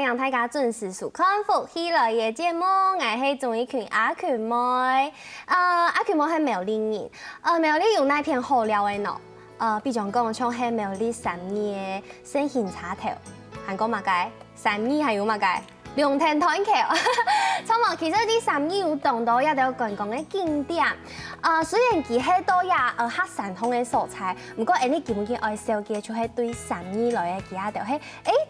欢迎大家准时收看《福喜来嘅节目，我是钟意群阿群妹。阿群妹係苗栗人，苗栗有那片好料嘅喏，比如講像係苗栗三葉生鮮茶頭，韓國乜嘅？三葉還有乜嘅？龍騰團橋，錯冇，其實啲三葉有當到一條觀光嘅景點。雖然佢係多呀較傳統嘅素材，不過你基本見愛燒嘅就係對三葉來嘅其他條係，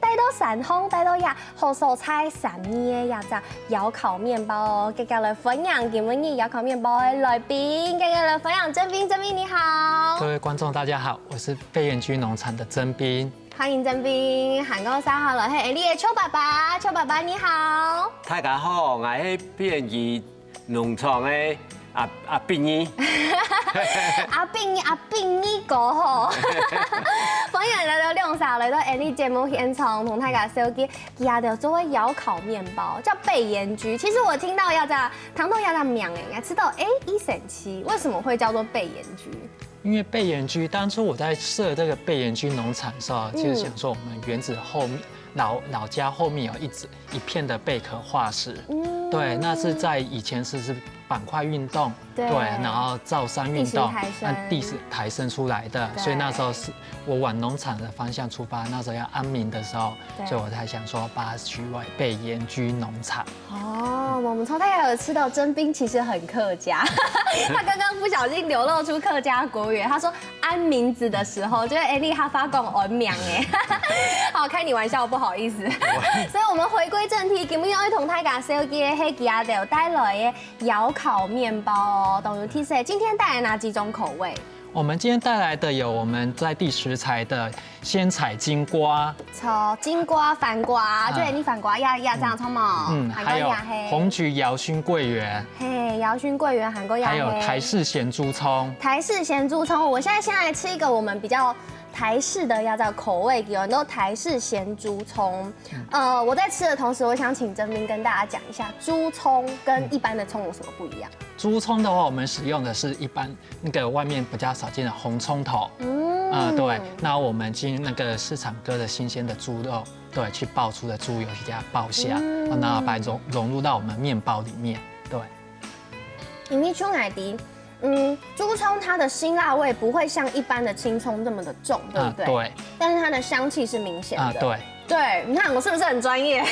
帶到傳統，帶到呀好素菜三葉呀就窯烤麵包，今日來分享基本嘅窯烤麵包嘅來賓，今日來分享曾斌你好。各位觀眾大家好，我是貝元居農場的曾斌。歡迎曾斌，韓國三號來係你嘅邱爸爸你好。大家好，我係貝元居農場嘅阿斌姨。阿斌姨哥吼，歡迎來到亮嫂，來到你節目現場，同大家小記記下條做嘅窯烤麵包，叫貝元居。其實我聽到要在糖豆要在名誒，知道一神奇，為什麼會叫做貝元居？因為貝元居當初我在設這個貝元居農場的時候，就是想說我們原址後面老家後面有一片的貝殼化石，對，那是在以前是板塊運動，對，然後造山運動，地勢抬升出來的，所以那時候是我往農場的方向出發，那時候要安民的時候，所以我才想說把它取為貝元居農場。哦，我們從大家有吃到曾斌其實很客家，他剛剛不小心流露出客家國語，他說安名字的時候，就是你他發講安名哎，好開你玩笑，不好意思。所以我們回歸正題，今日要同大家小記係其他有帶來的窯烤麵包哦，董如 T C， 今天帶來哪幾種口味？我們今天帶來的有我們在地食材的鮮採金瓜，金瓜、番瓜，就是你番瓜呀這樣錯嗎？還有紅橘窯燻桂圓，窯燻桂圓，韓國還有台式鹹豬蔥，我現在先來吃一個我們比較台式的要叫口味，有很多台式鹹豬蔥。我在吃的同時，我想請曾斌跟大家講一下，豬蔥跟一般的蔥有什麼不一樣？豬蔥的話，我們使用的是一般那個外面比較少見的紅蔥頭。對。那我們經那個市場割的新鮮的豬肉，對，去爆出的豬油去給它爆香，然後把它融入到我們麵包裡面。對。你出奶迪。豬蔥它的辛辣味不會像一般的青蔥這麼的重，對不對？對。但是它的香氣是明顯的。對。對，你看我是不是很專業？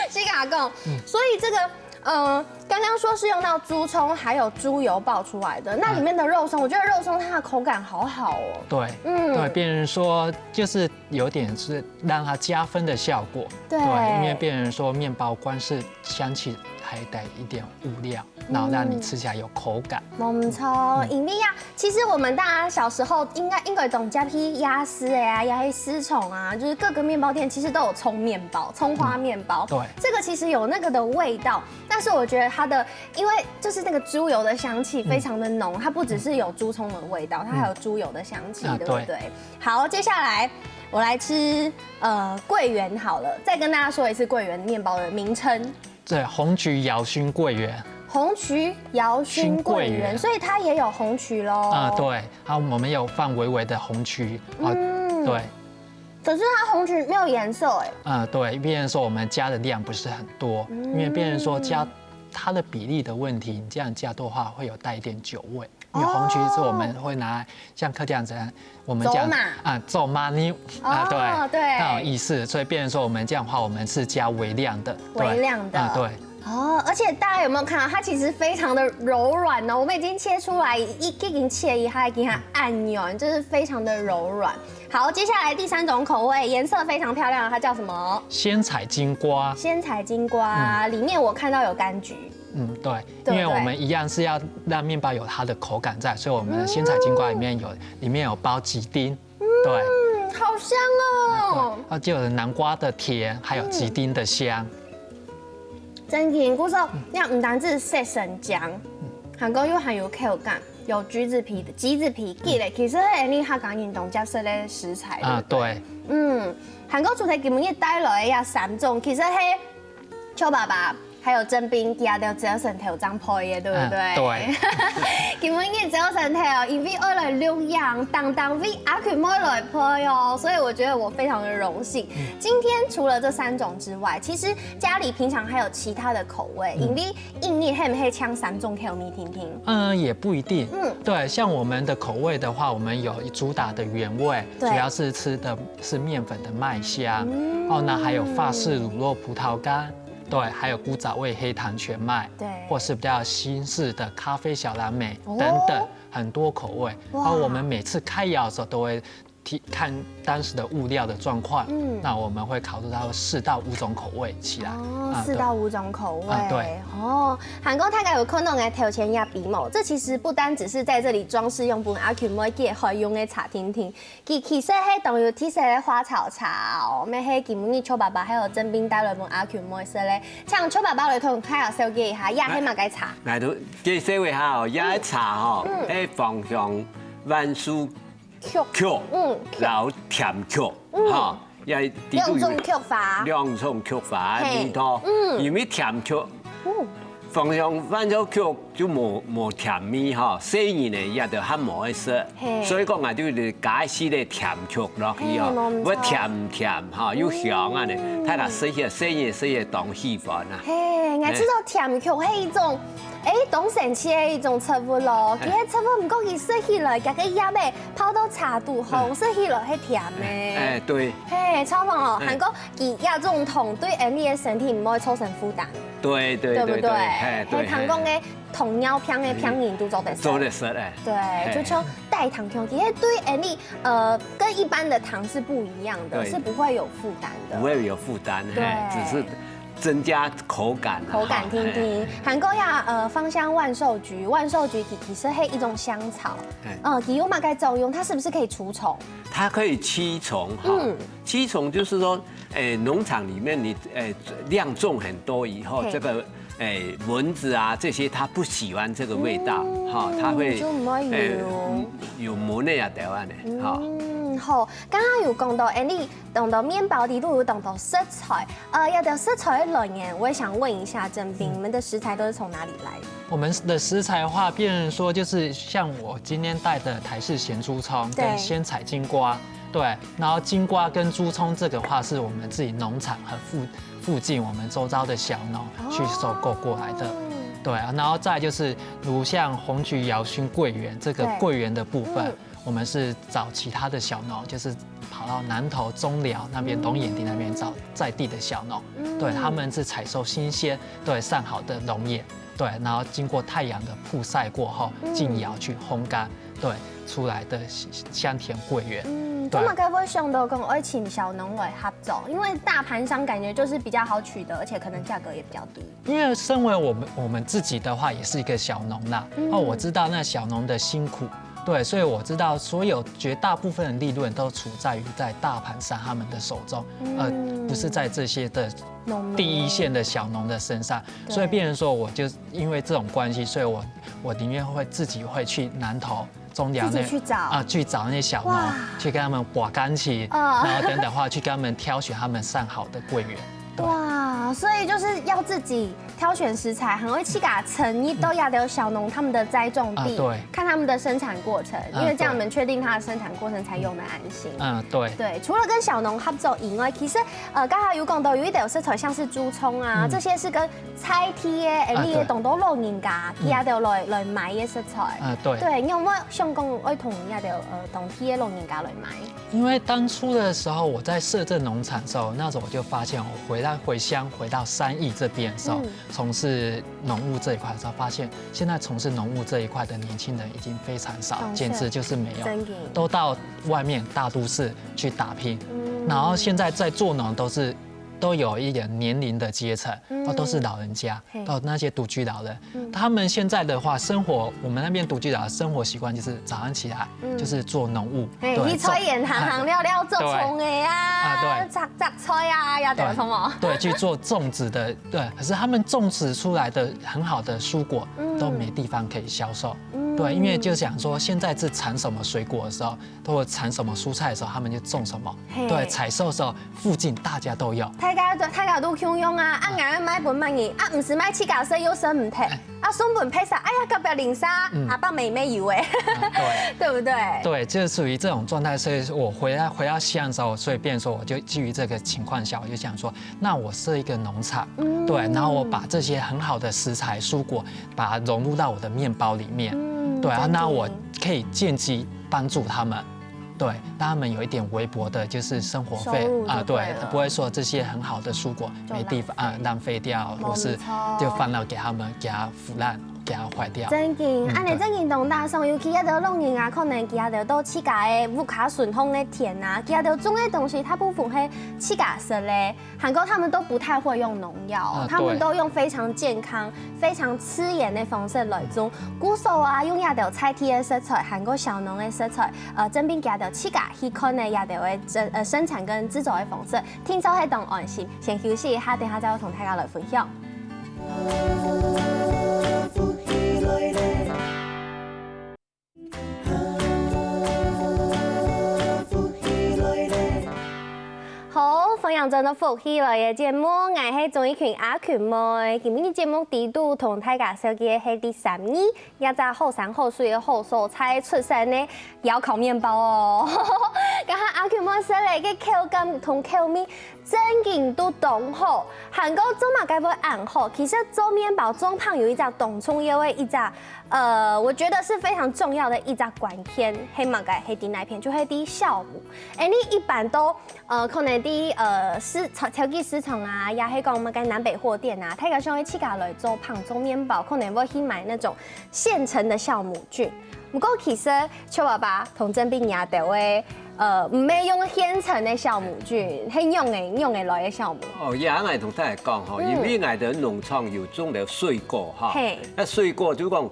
西嘎貢。所以這個，剛剛說是用到豬蔥還有豬油爆出來的，那裡面的肉鬆，我覺得肉鬆它的口感好好哦。對。對，變成說就是有點是讓它加分的效果。對。因為變成說麵包光是香氣，還帶一點物料，然後讓你吃起來有口感。冇錯，因為呀，其實我們大家小時候應該懂加批鴨絲呀、鴨絲蟲啊，就是各個麵包店其實都有蔥麵包、蔥花麵包。對，這個其實有那個的味道，但是我覺得它的，因為就是那個豬油的香氣非常的濃，它不只是有豬蔥的味道，它還有豬油的香氣，對不對？好，接下來我來吃桂圓好了，再跟大家說一次桂圓麵包的名稱。對，紅橘窯燻桂圓。紅橘窯燻桂圓，所以它也有紅橘咯。對，然後我們有放微微的紅橘。對。可是它紅橘沒有顏色哎。對，變成說我們加的量不是很多，因為變成說加它的比例的問題，你這樣加多的話會有帶一點酒味。因為紅橘是我們會拿來像客家人我們講走馬牛對，那種意思，所以變成說我們這樣的話，我們是加微量的，對。而且大家有沒有看到，它其實非常的柔軟哦，我們已經切出來，已經切一下，給它按軟，就是非常的柔軟。好，接下來第三種口味，顏色非常漂亮，它叫什麼？鮮採金瓜。鮮採金瓜，裡面我看到有柑橘。對，因為我們一樣是要讓麵包有它的口感在，所以我們的鮮採金瓜裡面有包幾丁，對，好香哦，就有南瓜的甜，還有幾丁的香。真甜，故說要唔單止色生薑，韓國又含有口感，有橘子皮、記咧，其實係你客家人當家食嘅食材。對。韓國主題基本要帶來呀3種，其實係邱爸爸。还有征兵，加到只要身体有张配的，对不对？对。今日只要身体哦，因为爱来疗养，当为阿群妹来配哦，所以我觉得我非常的荣幸。今天除了这3种之外，其实家里平常还有其他的口味，因为印尼会不会抢3种给我们听听？也不一定。对，像我们的口味的话，我们有主打的原味，主要是吃的是面粉的麦香，那还有法式乳酪葡萄干。对，还有古早味黑糖全麦，对，或是比较新式的咖啡小蓝莓等等，很多口味。然后我们每次开窑的时候都会看当时的物料的状况，那我们会考虑到4到5种口味起来。4到5种口味。对。韩国大概有可能的头前压笔毛，这其实不单只是在这里装饰用品，阿 Q 妹也可以用的茶听听。其实迄当有提色的花草茶哦，咩迄今日邱爸爸还有征兵带来问阿 Q 妹说咧，像邱爸爸来同开下小记一下，压迄嘛该茶。来都介绍一下哦，压茶哦，迄方向万树。曲，然后甜曲，哈，也2种曲法，2种曲法里头，因为甜曲，方向反正曲就无甜味哈，所以呢也就较无爱食，所以讲啊就是加一些的甜曲落去哦，我甜哈又香啊呢，睇下食些东西饭啊。嘿，我知道甜曲係一種。當神奇的一種食物咯，其實食物唔過佢食起來，加個葉味泡到茶度紅，食起來係甜的。對。嘿，超棒哦！韓國佢葉種糖對你的身體唔會造成負擔。對不對？係韓國嘅糖尿病的病人都做得。做得食誒。對，就像代糖糖，其實對你跟一般的糖是不一樣的，是不會有負擔的。不會有負擔，只是。增加口感，聽聽。韓國呀，芳香萬壽菊其實係一種香草，有嘛該作用？它是不是可以除蟲？它可以驅蟲，驅蟲就是說，農場裡面你量種很多以後，這個蚊子啊這些它不喜歡這個味道，它會有蚊的呀台灣的，好，剛剛有講到，你講到麵包裡都有講到食材，要到食材的來源，我也想問一下征兵，你們的食材都是從哪裡來？我們的食材的話，變成說就是像我今天帶的台式鹹豬蔥跟鮮采金瓜，對，然後金瓜跟豬蔥這個話是我們自己農場和附近我們周遭的小農去收購過來的。對，然後再就是如像紅橘、瑤燻、桂圓這個桂圓的部分，我們是找其他的小農，就是跑到南投、中寮那邊、龍眼地那邊找在地的小農，對，他們是採收新鮮、對上好的龍眼，對，然後經過太陽的曝曬過後，進窯去烘乾，對，出來的香甜桂圓。咁嘛，該不會想到跟愛請小農來合作？因為大盤商感覺就是比較好取得，而且可能價格也比較低。因為身為我們自己的話，也是一個小農啦，我知道那小農的辛苦。對，所以我知道絕大部分的利潤都處在於在大盤商他們的手中，不是在這些的第一線的小農的身上。所以變成說，我就因為這種關係，所以我寧願會自己會去南投、中寮那去找那些小農，去跟他們拔乾起，然後等等話去跟他們挑選他們上好的桂圓。哇，所以就是要自己挑選食材，很會去把誠意都要留小農他們的栽種地，看他們的生產過程，因為這樣我們確定它的生產過程才用得安心。對。除了跟小農合作以外，其實剛才有講到有一點食材，像是豬蔥啊，這些是跟菜地嘅，你也懂到老人家，佢也就來買嘅食材。對，因為我想講，我同也就當地嘅老人家來買。因為當初的時候，我在社政農場的時候，那時候我就發現，我回鄉回到三義這邊的時候，從事農務這一塊的時候，發現現在從事農務這一塊的年輕人已經非常少，簡直就是沒有，都到外面大都市去打拼，然後現在在做農都有一點年齡的階層，都是老人家，到那些獨居老人，他們現在的話，生活我們那邊獨居老人生活習慣就是早上起來就是做農務，對，菜園行了做蔥的呀，摘菜啊，要點什麼？對，去做種植的，對，可是他們種植出來的很好的蔬果都沒地方可以銷售。对，因为就想说现在是产什么水果的时候，或者产什么蔬菜的时候，他们就种什么。对，采收的时候附近大家都有。大家都享用啊，硬买本买嘢，唔是买起价水又生唔摕，送本配啥？哎呀，隔壁零沙，阿爸妹妹以为，对不对？对，就是属于这种状态，所以我回到西岸之后，所以变说我就基于这个情况下，我就想说，那我设一个农场，对，然后我把这些很好的食材、蔬果，把它融入到我的面包里面，对啊，那我可以间接帮助他们。对，让他们有一点微薄的，就是生活费对，不会说这些很好的蔬果没地方浪费掉，或是就放到给他们，给它腐烂。给它坏掉。真紧，安尼真紧动大送，尤其一条农人啊，可能其他条都起价的物卡顺风的田啊，其他条种的东西，它不符合起价式嘞。韩国他们都不太会用农药，他们都用非常健康、非常吃盐的方式来种。古时候啊，用亚条菜地的食材，韩国小农的食材，真并加条起价，去看呢亚条的生产跟制作的方式，听说係当安心。先休息一下，等下再同大家来分享。好，分享真的福氣來嘅節目，我係綜藝群阿權妹。今日節目第度同大家紹介係第3年，一隻好山好水嘅好蔬菜出身嘅窯烤麵包哦。咁下阿權妹寫嚟嘅口感同口味真勁都當好，韓國做嘛該會按好。其實做麵包做胖有一隻東衝腰嘅一隻，我覺得是非常重要的一隻關鍵。係嘛該係第哪片？就係第酵母。你一般都可能啲超級市場啊，也係講我們嘅南北貨店啊，睇個上去起價來做胖做麵包，可能會去買那種現成的酵母菌。不過其實邱爸爸同真並也得會。唔係用現成的酵母菌，係用嘅來嘅酵母。哦，也我同大家講吼，因為我哋農場有種了水果哈，那水果就講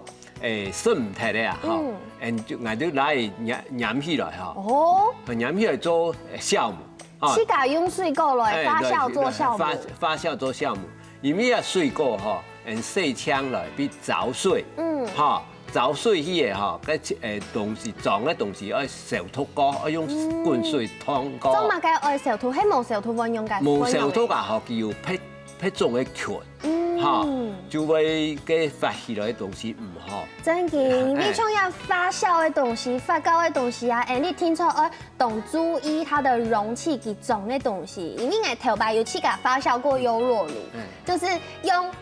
酸唔睇咧啊，吼，就我哋來醃起來哈，哦，醃起來做酵母，起價用水果來發酵做酵母，發酵做酵母，因為啊水果哈，細槍來比早水，哈。早水去嘅吼，嗰東西裝嘅東西要燒土過，要用滾水燙過。做乜嘅愛燒土？係冇燒土運用㗎。冇燒土㗎，吼叫劈種嘅菌，嚇就會嘅發起來嘅東西唔好。真嘅，你像要發酵嘅東西、發酵嘅東西啊，你聽錯愛，懂注意它的容器及種嘅東西。因為我頭擺有去甲發酵過優酪乳，就是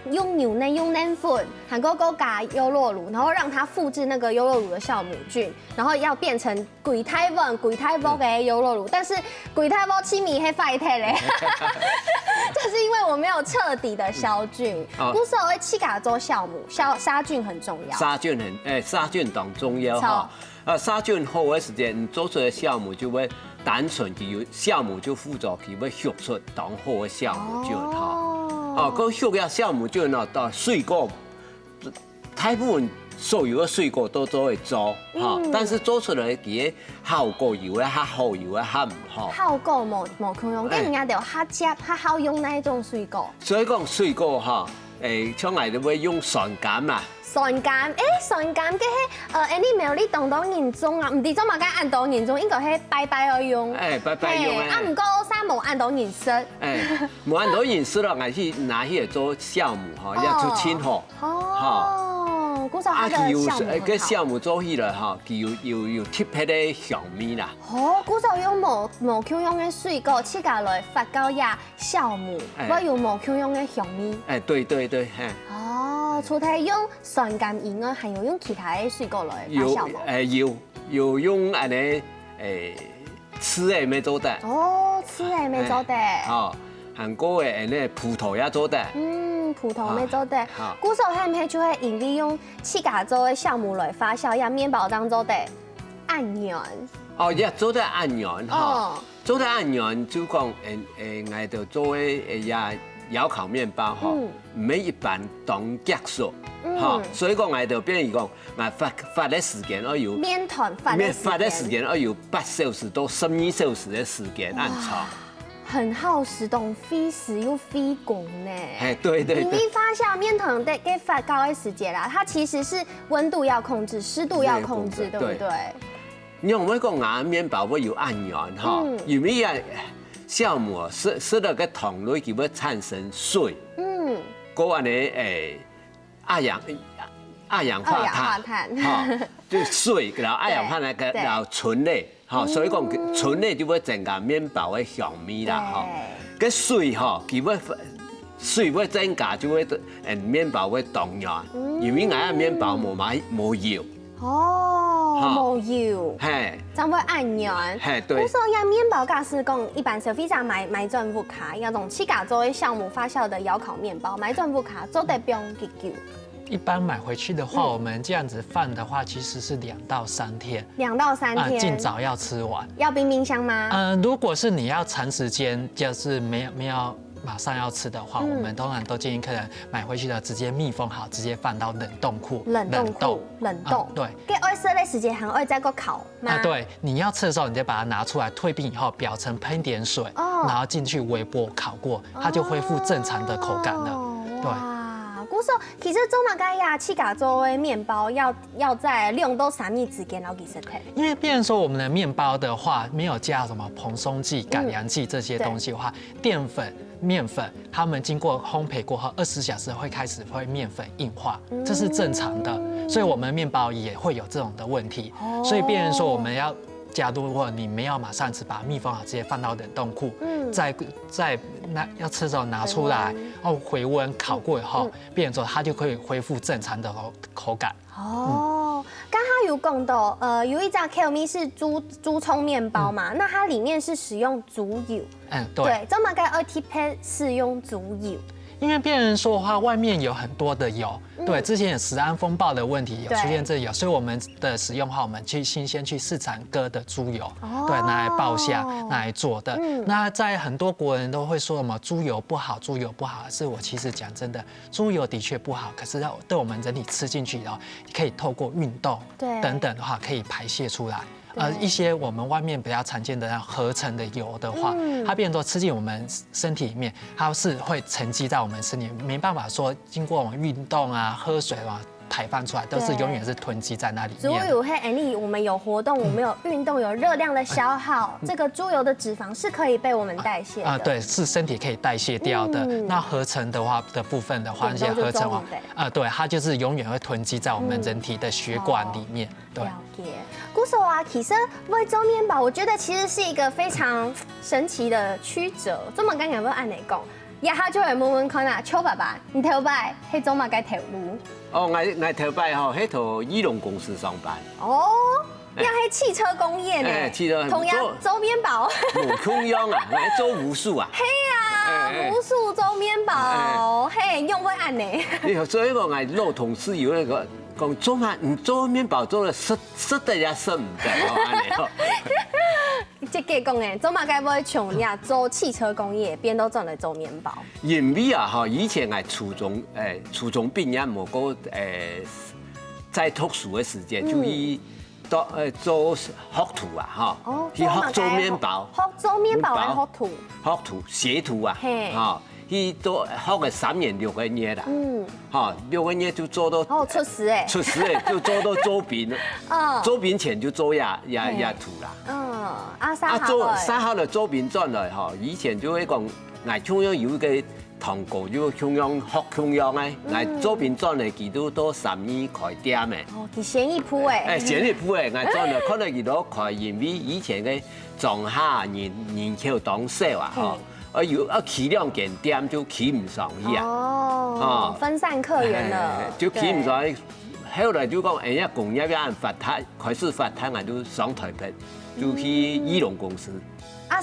用牛奶、用奶粉，韓國個加優酪乳，然後讓它複製那個優酪乳的酵母菌，然後要變成鬼太溫嘅優酪乳，但是鬼太溫起米係壞體咧，就是因為我沒有徹底的消菌。古時候會去甲做酵母，殺菌很重要。殺菌當重要哈。殺菌好嘅時間，做出嚟酵母就會單純佢酵母就輔助佢會吸出當好嘅酵母菌哈。嗰吸嘅酵母菌呢，到水果，大部分所有嘅水果都會做哈，但是做出嚟嘅效果有咧較好，有咧較唔好。效果冇咁用，跟人家就較食較好用那一種水果。所以講水果哈，將來都會用酸鹼啊。酸鹼，酸鹼嘅係你苗栗當年種啊，唔知種嘛該按當年種，應該係拜拜用。拜用嘅。唔過三冇按當年色。冇按當年色咯，我去拿去做酵母嚇，要做清河。哦，嗰時候佢嘅酵母做起來嚇，佢有特別嘅香味啦。嗰時候用無香用嘅水果切下來發酵呀酵母，我有無香用嘅香味。對。除咗用酸鹼以外，還有用其他嘅水果來發酵冇？有用安尼吃嘅咩做得？吃嘅咩做得？韓國嘅安尼葡萄也做得。葡萄咩做得？古時候係唔係就係因為用起價做嘅酵母來發酵呀麵包當做得按圓？做得按圓哈，做得按圓就講我就做嘅窯烤麵包哈，唔係一般當結束哈，所以講我就變如講，我發嘅時間要有麵團發嘅時間要有8小時到12小時嘅時間按長。很耗时，动费时又费工呢。哎，对对对。因为发酵面团得给发酵的时间啦，它其实是温度要控制，湿度要控制，对不对？你用那个硬面包会有按源哈，因为啊酵母使到个糖类就会产生水，嗰安尼二氧化碳，哈，就水，然后二氧化碳个然后醇类，哈，所以讲醇类就会增加面包的香味啦，哈。个水哈，佢会水会增加就会面包会动软，因为俺面包冇油。哦，冇油，嘿，这样会按圆。嘿，对。我说呀，面包架是讲一般消费者买转不卡，那种起家做的酵母发酵的窑烤面包，买转不卡做得不用几久。一般买回去的话，我们这样子放的话，其实是2到3天。2到3天。尽早要吃完。要冰箱吗？如果是你要长时间，就是没有马上要吃的话，我们通常都建议客人买回去的直接密封好，直接放到冷冻库。冷冻。对。给爱色的时间还会再个烤吗？对，你要吃的时候，你就把它拿出来，退冰以后，表层喷点水，然后进去微波烤过，它就恢复正常的口感了。对。我说，其实做马家呀，起家做的面包要在2到3日之间，然后给生态。因为变成说我们的面包的话，没有加什么蓬松剂、改良剂这些东西的话，淀粉、面粉，它们经过烘焙过后24小时会开始面粉硬化，这是正常的，所以我们面包也会有这种的问题。所以变成说我们要。假如果你没有马上吃，把它密封好，直接放到冷冻库，再要吃的时候拿出来，回温烤过以后，变成说它就可以恢复正常的口感。刚刚有讲到，有一家 Kelmy 是猪葱面包嘛，那它里面是使用猪油。对，这么个2T使用猪油。因为别人说的话，外面有很多的油，对，之前有食安风暴的问题有出现这油，所以我们的使用话，我们去新鲜去市场割的猪油，对，拿来爆香，拿来做的。那在很多国人都会说什么猪油不好，猪油不好，是我其实讲真的，猪油的确不好，可是对我们人体吃进去以后，可以透过运动等等的话，可以排泄出来。一些我们外面比较常见的合成的油的话，它变成说吃进我们身体里面，它是会沉积在我们身体，没办法说经过我们运动啊、喝水啊排放出来，都是永远是囤积在那里面。猪油嘿，我们有活动，我们有运动，有热量的消耗，这个猪油的脂肪是可以被我们代谢的。对，是身体可以代谢掉的。那合成的话的部分的话，那些合成对，它就是永远会囤积在我们人体的血管里面。对。了解。古手啊，其实为做面包，我觉得其实是一个非常神奇的曲折。这么刚刚要按哪讲？一下就会问看啊，邱爸爸，你头摆迄做嘛该头路？我头摆吼，迄头伊隆公司上班。要迄汽车工业呢？汽车同样做面包。空用啊，来做武术啊。嘿啊，武术做面包，嘿，用会按呢？所以我老同事有那个讲做嘛，唔做面包做了实得也实唔得哦。即个讲诶，做嘛该不会穷呀？做汽车工业，边都做来做面包。因为啊，以前初中毕业冇过在读书的时间，就以做学徒啊，去学做面包。学做面包的学徒。学徒学徒啊，去做学个3年6个月啦。6个月就做到出师诶，就做到周边。周边前就做也土啦。三号的周边转来以前就会讲，中央有一个糖果，就中央学中央诶，周边转来几多12块点诶。佢便宜鋪誒。便宜鋪誒，轉來可能幾多塊，因為以前嘅種下人口當少啊，起量減點就起唔上去啊。分散客源了。就起唔上去，後來就講工業要發展，開始發展就上台北，就去伊隆公司。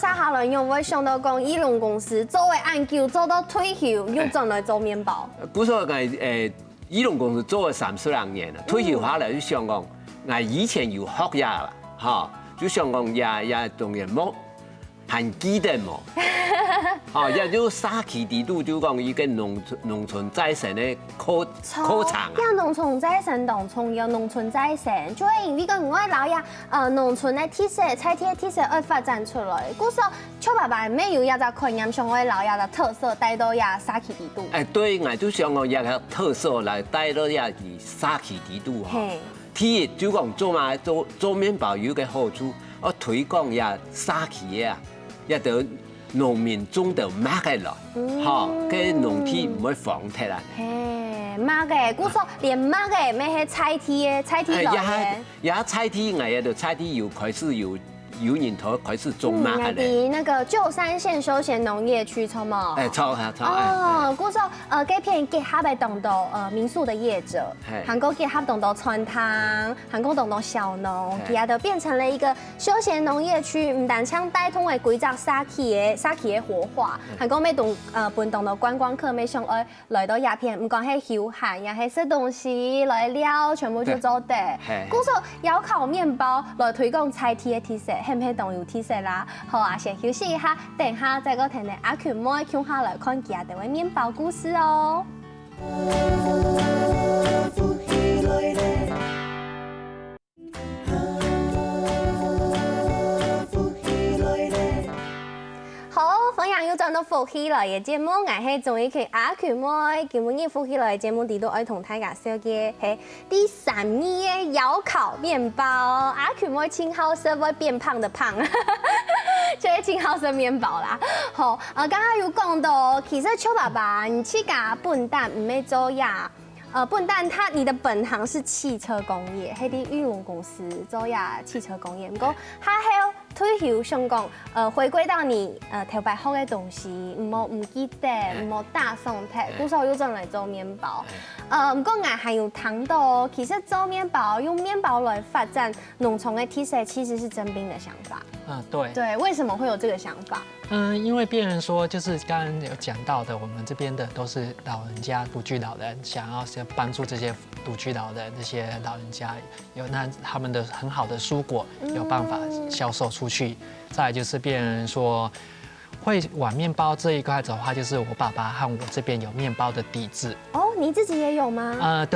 沙下人用會想到講伊隆公司做為研究做到退休，又轉來做面包。不是伊隆公司做了32年了，退休下來就想講，以前有學嘢啦，就想講也當然含基的无，哦，也就沙起地度就讲一个农村再生的考场啊。要农村再生当中有农村再生，就会因为个我老呀，农村的特色、菜地的特色而发展出来。故说邱爸爸没有一只概念，上我老呀的特色带到呀沙起地度。哎，对，我就想我一个特色来带到呀是沙起地度哈。第一就讲做面包有个好处，我推广呀沙起啊，一到农民种到买个来，哈，cái农田唔會放脫啦。嘿，買嘅，故說連買嘅咩係菜地嘅，菜地來嘅。也菜地我也就菜地又開始有人頭開始種買嘅咧。那個舊山縣休閒農業區，錯冇？哎，錯啊錯。哦，故說這片結合嘅當到民宿的業者，韓國結合當到川湯，韓國當到小農，其他都變成了一個休閒農業區，唔但將帶通嘅規則沙起嘅活化，韓國咩動搬當到觀光客咩上來到鴉片，唔講係休閒，也係食東西來料，全部就做得。故說要靠麵包來推廣菜地嘅特色。係唔係當有特色啦？好啊，先休息一下，等下再個聽你阿權妹講下來看其他的麵包故事哦。好，分享要轉到福氣來嘅節目，我係綜藝圈阿權妹，今日福氣來嘅節目地都愛同大家紹嘅係第3年嘅窯烤麵包，阿權妹稱號是會變胖的胖，就係稱號是麵包啦。好，剛剛有講到，其實邱爸爸你自家笨蛋唔係做呀。笨蛋你的本行是汽車工業，係啲裕隆公司做呀汽車工業。不過，他還退休想講，回歸到你頭擺學嘅東西，唔記得，唔好打鬆踢，古時候又轉來做麵包。不過我還有談到，其實做麵包用麵包來發展農村嘅特色，其實是曾斌的想法。對。對，為什麼會有這個想法？因為別人說，就是剛剛有講到的，我們這邊的都是老人家、獨居老人，想要幫助這些獨居老人、這些老人家有他們的很好的蔬果有辦法銷售出去。再來就是別人說，會玩麵包這一塊的話，就是我爸爸和我這邊有麵包的底子。哦，你自己也有嗎？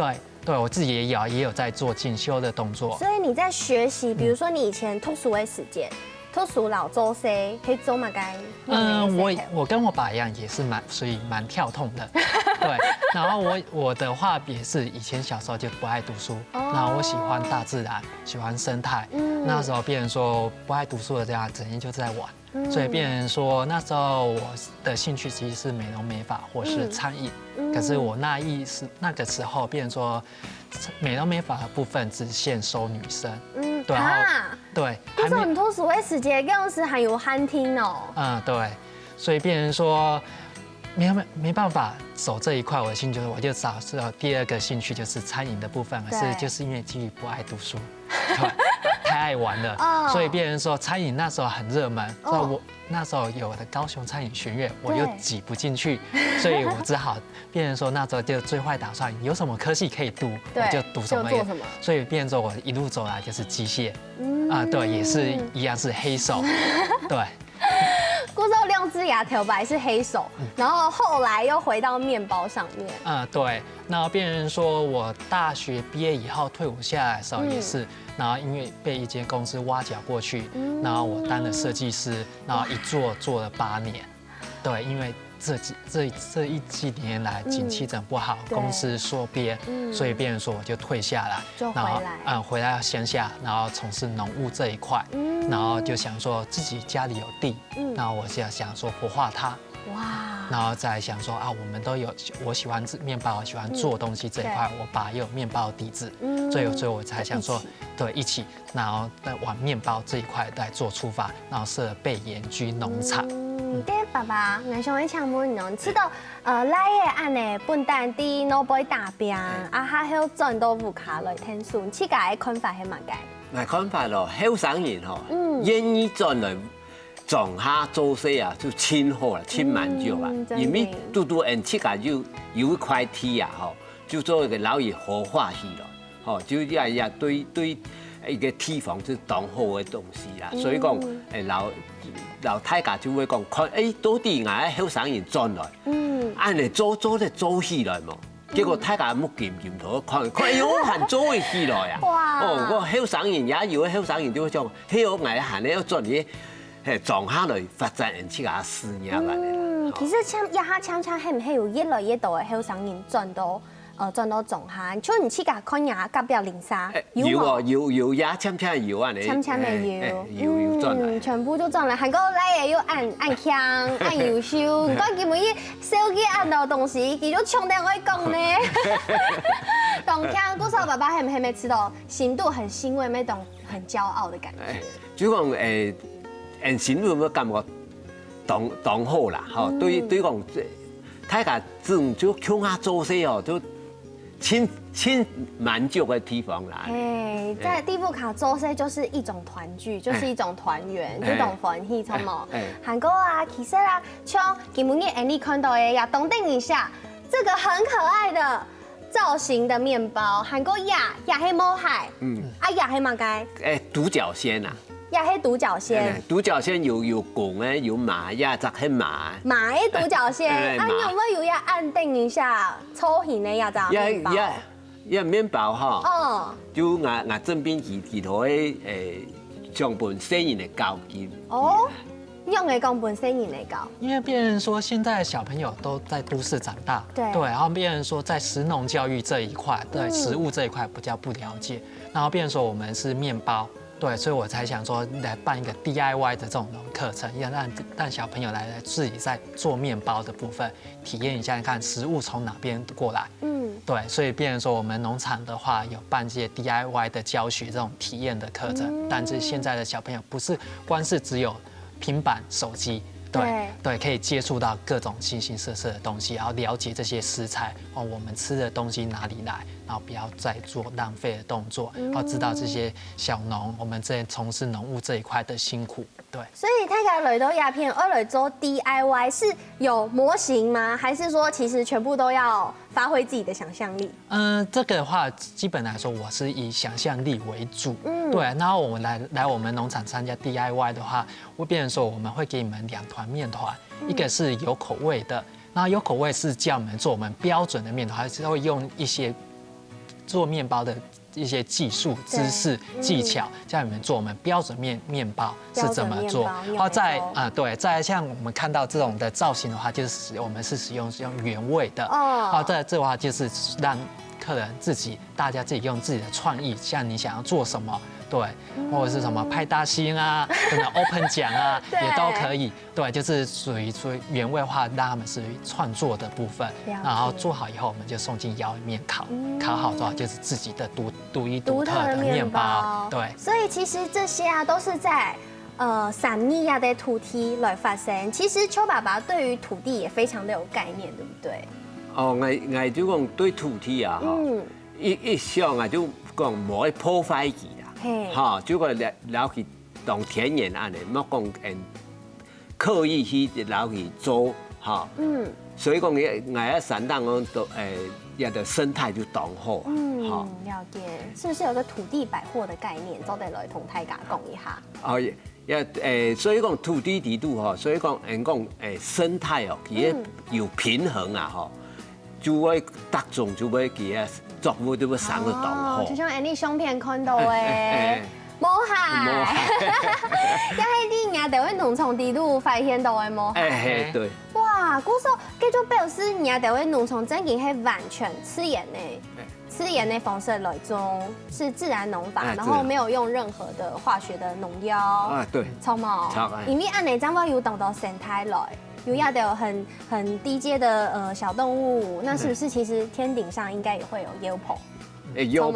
對，我自己也有在做進修的動作。所以你在學習，比如說你以前讀書的時間。讀書老做些，可以做乜嘅？我跟我爸一樣，也是所以蠻跳痛的。對，然後我的話也是以前小時候就不愛讀書，然後我喜歡大自然，喜歡生態。那時候別人說不愛讀書的這樣，整天就在玩。所以別人說那時候我的興趣其實是美容美髮或是餐飲，可是我那個時候別人說美容美髮的部分只限收女生。對，對。可是你讀書的時間更是還有餐廳哦。對，所以別人說沒辦法走這一塊我的興趣，我就找第二個興趣就是餐飲的部分，可是就是因為基於不愛讀書，對，太愛玩了，所以別人說餐飲那時候很熱門，所以我那時候有的高雄餐飲學院，我又擠不進去，所以我只好別人說那時候就最壞打算，有什麼科系可以讀，我就讀什麼，所以別人說我一路走來就是機械，對，也是一樣是黑手，對。故說兩隻牙頭白是黑手，然後後來又回到麵包上面。對。然後別人說我大學畢業以後退伍下來的時候也是，然後因為被一間公司挖角過去，然後我當了設計師，然後一做了8年。對，因為這一幾年來景氣真不好，公司縮編，所以別人說我就退下來，然後回來鄉下，然後從事農務這一塊，然後就想說自己家裡有地，然後我就想說活化它，然後再想說我們都有，我喜歡麵包，喜歡做東西這一塊，我爸也有麵包底子，所以我才想說對一起，然後再往麵包這一塊來做出發，然後設了貝鹽居農場。對，爸爸，我想請問你，你知道來嘅安尼笨蛋啲攞杯打拼，還有轉到烏卡來聽書，你自己嘅看法係乜嘅？我看法咯，後生人願意轉來種下做事啊，就千好啦，千萬少啊。因為嘟人自家就有一塊地啊，就做一個老爺活化去咯，就對一个地方是当好的东西啦，所以讲老太家就會講，看到底我後生人轉來，按嚟做起來嘛。結果大家冇見到，看我還做起來啊！哦，個後生人也有後生人就會講，迄個我還要轉去，撞下來發展人自家事業嚟。其實cham係唔係有越來越多嘅後生人轉到總行，像你去看下隔壁零沙，有呀，cham有啊，你cham有轉來，全部都轉來，韓國來也要按強按優秀，唔怪佢們伊手機按到東西，佢就搶電話講呢。當強，古少爸爸係唔係沒吃到心度很欣慰，那種很驕傲的感覺？就講心度有感覺當好啦，吼，對講大家這種就鄉下做事哦，就親滿足的地方啦。在地富卡做事就是一種團聚，就是一種團圓，一種歡喜，錯冇？韓國啊，其實啊，像今日你看到的呀，東頂一下這個很可愛的造型的麵包，韓國也係冇海，也係乜嘅？獨角仙啊。也係獨角仙，獨角仙有公嘅，有馬，也就係馬。馬嘅獨角仙，啊，有冇有要按定一下粗型嘅呀？咋麵包？也麵包哈，就我這邊其他嘅上半生人嘅教具。哦，用嘅講本生人嚟教。因為別人說現在小朋友都在都市長大，對，然後別人說在食農教育這一塊，對食物這一塊比較不了解，然後別人說我們是麵包。對，所以我才想說來辦一個 DIY 的這種課程，要讓小朋友來自己在做麵包的部分體驗一下，看食物從哪邊過來。對，所以變成說我們農場的話有辦這些 DIY 的教學這種體驗的課程，但是現在的小朋友不是光是只有平板手機。對，可以接觸到各種形形色色的東西，然後了解這些食材哦，我們吃的東西哪裡來，然後不要再做浪費的動作，然後知道這些小農，我們這從事農務這一塊的辛苦。對，所以大家來到鴉片二來做 DIY 是有模型嗎？還是說其實全部都要發揮自己的想象力？這個的話，基本來說我是以想象力為主。對，然後我們來我們農場參加 DIY 的話，會變成說我們會給你們2團麵團，一個是有口味的，然後有口味是叫我們做我們標準的麵團，還是會用一些做麵包的一些技術、知識、技巧，叫你們做我們標準麵包是怎麼做。然後再像我們看到這種的造型的話，就是我們是使用原味的。哦，這的話就是讓客人大家自己用自己的創意，像你想要做什麼。對，或者是什麼派大星啊，什麼 open 獎啊，也都可以。對，就是屬於原味化，讓他們屬於創作的部分。然後做好以後，我們就送進窯裡面烤，烤好之後就是自己的獨特的麵包。對，所以其實這些啊，都是在產業呀的土地來發生。其實邱爸爸對於土地也非常的有概念，對不對？哦，我就講對土地啊，一向啊就講唔可以破壞佢。哈，就個留去當田園安尼，莫講刻意去留去做哈。所以講我山當講都也的生態就當好。了解，是不是有個土地百貨的概念？都得來同大家講一下。哦，所以講土地地度哈，所以講生態哦，佢有平衡啊哈，就會大眾就會佢作物就會生得當好。就像你相片看到誒，冇海，一係啲人就會農場地度發現到嘅冇海。對。哇，古時候繼續表示人就會農場真係係完全吃鹽的方式來種，是自然農法，然後沒有用任何的化學的農藥。啊，對。錯冇？因為按你這樣有等到生態來。有亞的很低階的小動物，那是不是其實天頂上應該也會有 Yelpo？有，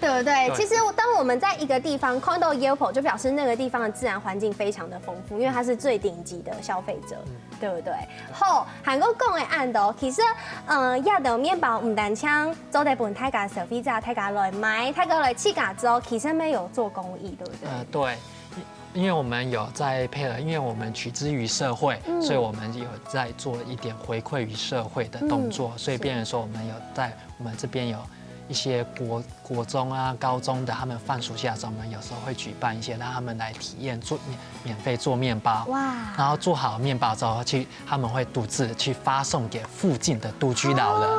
對不對？其實當我們在一個地方看到 Yelpo，就表示那個地方的自然環境非常的豐富，因為它是最頂級的消費者，對不對？好，韓國講的按到，其實亞的麵包唔單槍做得本大家消費者大家來買，大家來吃家之後，其實沒有做公益，對不對？對。因為我們有在配合，因為我們取之於社會，所以我們有在做一點回饋於社會的動作，所以變成說我們有在我們這邊一些国中啊、高中的，他们放暑假的时候，我们有时候会举办一些让他们来体验免费做面包。哇！然后做好面包之后，他们会独自去发送给附近的独居老人。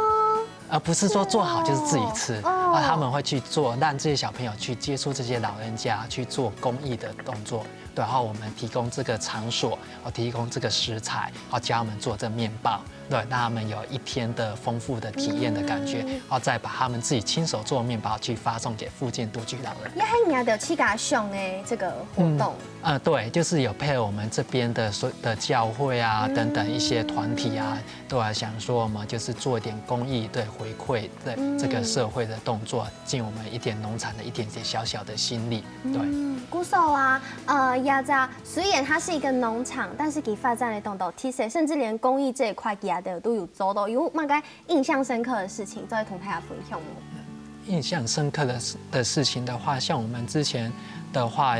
而不是说做好就是自己吃，他们会去做，让这些小朋友去接触这些老人家，去做公益的动作。对，然后我们提供这个场所，提供这个食材，教他们做这面包，对，让他们有一天的丰富的体验的感觉，然后再把他们自己亲手做的面包去发送给附近独居老人。也很也有去加上诶这个活动。对，就是有配合我们这边的教会啊等等一些团体啊，都来想说我们就是做一点公益，对，回馈对这个社会的动作，尽我们一点农场的一点点小小的心力。对，鼓手啊，亚扎虽然它是一个农场，但是给发展的动作，其实甚至连公益这一块亚的都有做到，有蛮个印象深刻的事情，再同大家分享吗？印象深刻的事情的话，像我们之前的话。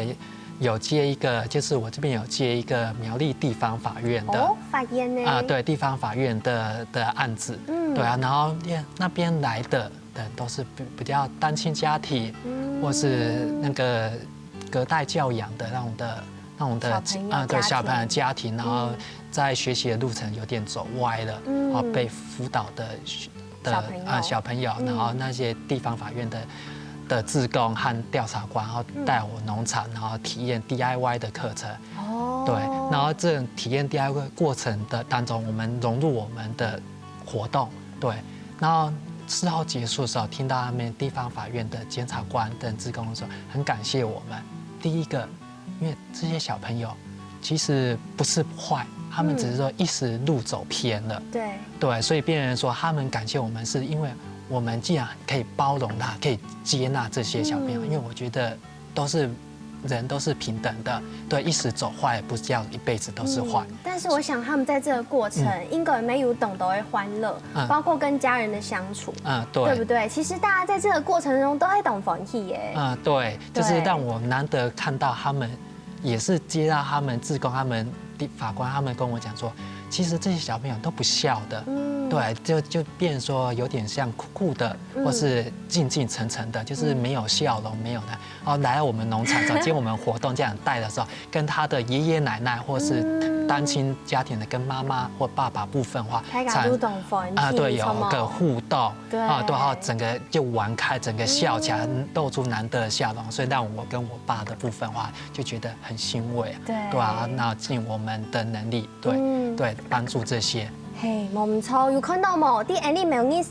有接一个，就是我这边有接一个苗栗地方法院的法院呢对，地方法院的案子，对啊，然后那边来的都是比较单亲家庭，或是那个隔代教养的那种的对小朋友的家庭，然后在学习的路程有点走歪了，然后被辅导的小朋友，然后那些地方法院的志工和调查官，然后带我农场，然后体验 DIY 的课程。对，然后这种体验 DIY 过程的当中，我们融入我们的活动，对，然后事后结束的时候，听到他们地方法院的检察官等志工说，很感谢我们。第一个，因为这些小朋友其实不是坏。他们只是说一时路走偏了，对，所以别人说他们感谢我们，是因为我们既然可以包容他，可以接纳这些小朋友，因为我觉得人都是平等的，对，一时走坏不是要一辈子都是坏。但是我想他们在这个过程应该没有懂得会欢乐，包括跟家人的相处，对不对？其实大家在这个过程中都会懂欢喜耶。对，就是让我难得看到他们也是接纳他们志工他们。法官他们跟我讲说，其实这些小朋友都不笑的，对，就变说有点像酷酷的，或是静静沉沉的，就是没有笑容，没有的。然后来到我们农场，早间我们活动这样带的时候，跟他的爷爷奶奶或是单亲家庭的跟妈妈或爸爸部分话，对，有个互动，对，然后整个就玩开，整个笑起来，露出难得的笑容，所以让我跟我爸的部分话就觉得很欣慰，对啊，那尽我们的能力，对，帮助这些。嘿，唔错，有看到冇？啲安利苗栗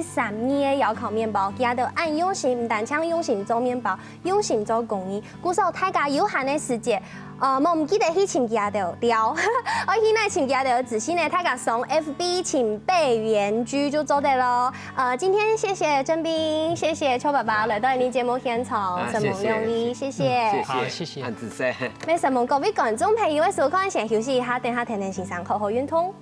3年窑烤面包，佢都按用心，唔但抢用心做面包，用心做公益。鼓手大家有限的时间，我唔记得去请佢的料，我现在请佢的仔细呢，大家送 FB 请备原居就做得咯。今天谢谢郑彬，谢谢邱爸爸来到你节目现场，什么用力，谢谢，好，谢谢，很仔细。没什么，各位观众朋友的收看，先休息一下，等下听听欣赏好好运通。